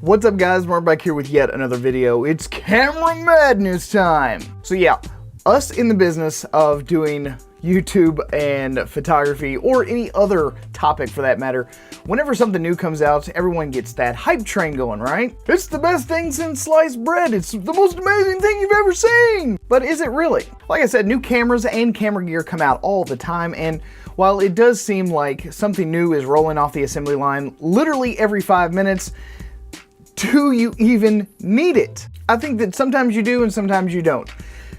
What's up guys, Mark back here with yet another video. It's camera madness time. So yeah, us in the business of doing YouTube and photography or any other topic for that matter, whenever something new comes out, everyone gets that hype train going, right? It's the best thing since sliced bread. It's the most amazing thing you've ever seen. But is it really? Like I said, new cameras and camera gear come out all the time, and while it does seem like something new is rolling off the assembly line literally every 5 minutes, do you even need it? I think that sometimes you do and sometimes you don't.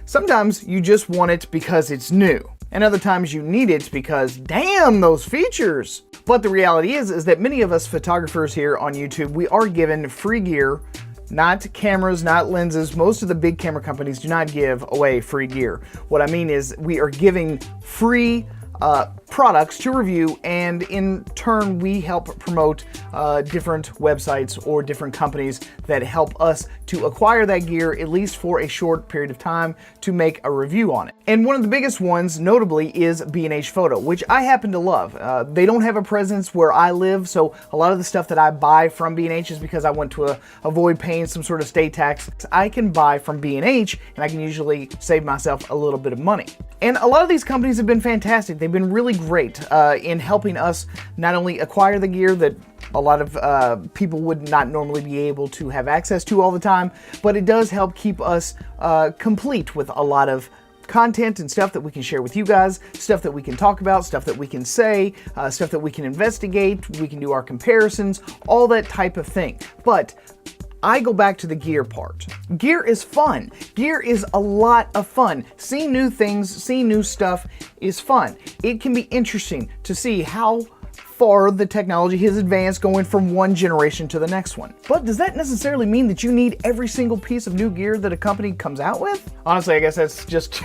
Sometimes you just want it because it's new, and other times you need it because damn those features. But the reality is that many of us photographers here on YouTube, we are given free gear, not cameras, not lenses. Most of the big camera companies do not give away free gear. What I mean is we are giving free products to review, and in turn we help promote different websites or different companies that help us to acquire that gear, at least for a short period of time, to make a review on it. And one of the biggest ones notably is B&H Photo, which I happen to love. They don't have a presence where I live, so a lot of the stuff that I buy from B&H is because I want to avoid paying some sort of state tax. I can buy from B&H and I can usually save myself a little bit of money. And a lot of these companies have been fantastic. They've been really great in helping us not only acquire the gear that a lot of people would not normally be able to have access to all the time, but it does help keep us complete with a lot of content and stuff that we can share with you guys, stuff that we can talk about, stuff that we can say, stuff that we can investigate, we can do our comparisons, all that type of thing. But I go back to the gear part. Gear is fun. Gear is a lot of fun. Seeing new things, seeing new stuff is fun. It can be interesting to see how far the technology has advanced going from one generation to the next one. But does that necessarily mean that you need every single piece of new gear that a company comes out with? Honestly, I guess that's just,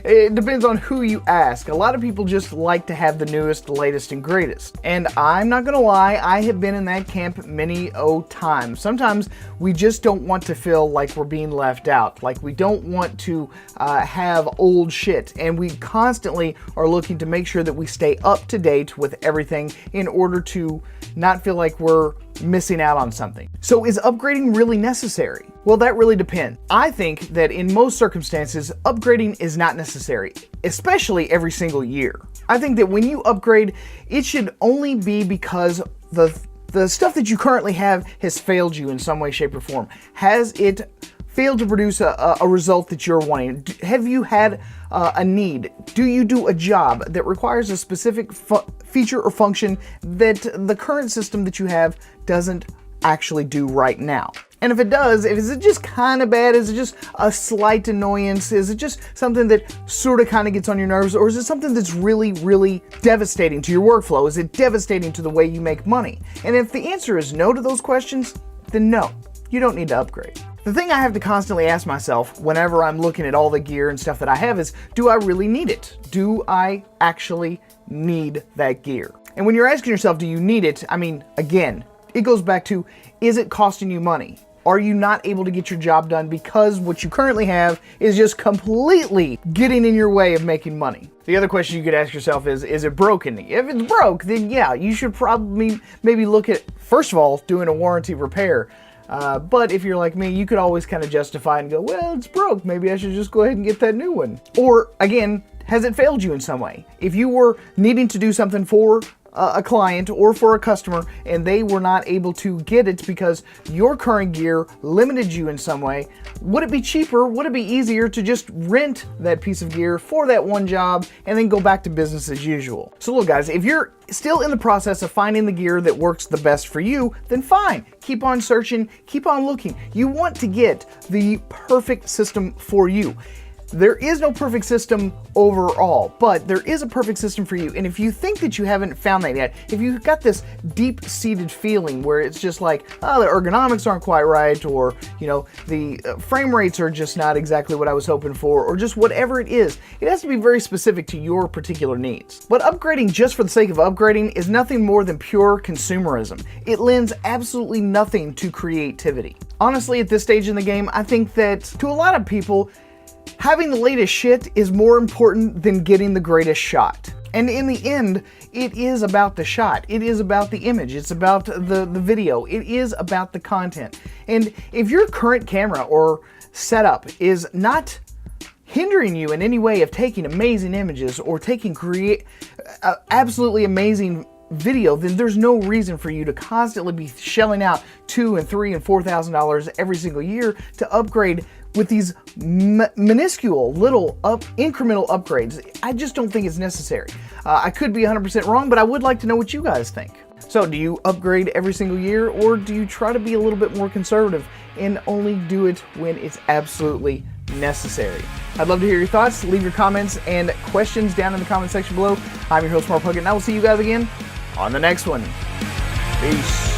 it depends on who you ask. A lot of people just like to have the newest, latest, and greatest. And I'm not gonna lie, I have been in that camp many times. Sometimes we just don't want to feel like we're being left out. Like we don't want to have old shit. And we constantly are looking to make sure that we stay up to date with everything in order to not feel like we're missing out on something. So is upgrading really necessary? Well, that really depends. I think that in most circumstances, upgrading is not necessary, especially every single year. I think that when you upgrade, it should only be because the stuff that you currently have has failed you in some way, shape, or form. Has it failed to produce a result that you're wanting? Have you had a need? Do you do a job that requires a specific feature or function that the current system that you have doesn't actually do right now? And if it does, is it just kind of bad? Is it just a slight annoyance? Is it just something that sort of kind of gets on your nerves? Or is it something that's really, really devastating to your workflow? Is it devastating to the way you make money? And if the answer is no to those questions, then no, you don't need to upgrade. The thing I have to constantly ask myself whenever I'm looking at all the gear and stuff that I have is, do I really need it? Do I actually need that gear? And when you're asking yourself, do you need it? I mean, again, it goes back to, is it costing you money? Are you not able to get your job done because what you currently have is just completely getting in your way of making money? The other question you could ask yourself is it broken? If it's broke, then yeah, you should probably maybe look at, first of all, doing a warranty repair. But if you're like me, you could always kind of justify and go, well, it's broke. Maybe I should just go ahead and get that new one. Or again, has it failed you in some way? If you were needing to do something for a client or for a customer and they were not able to get it because your current gear limited you in some way, would it be cheaper? Would it be easier to just rent that piece of gear for that one job and then go back to business as usual? So look guys, if you're still in the process of finding the gear that works the best for you, then fine. Keep on searching, keep on looking. You want to get the perfect system for you. There is no perfect system overall, but there is a perfect system for you. And if you think that you haven't found that yet, if you've got this deep-seated feeling where it's just like, oh, the ergonomics aren't quite right, or, you know, the frame rates are just not exactly what I was hoping for, or just whatever it is, it has to be very specific to your particular needs. But upgrading just for the sake of upgrading is nothing more than pure consumerism. It lends absolutely nothing to creativity. Honestly, at this stage in the game, I think that to a lot of people, having the latest shit is more important than getting the greatest shot. And in the end, it is about the shot. It is about the image. It's about the video. It is about the content. And if your current camera or setup is not hindering you in any way of taking amazing images or taking absolutely amazing video, then there's no reason for you to constantly be shelling out $2,000 and $3,000 and $4,000 every single year to upgrade with these minuscule little incremental upgrades. I just don't think it's necessary. I could be 100% wrong, but I would like to know what you guys think. So do you upgrade every single year, or do you try to be a little bit more conservative and only do it when it's absolutely necessary? I'd love to hear your thoughts. Leave your comments and questions down in the comment section below. I'm your host, Mark Puckett, and I will see you guys again on the next one. Peace.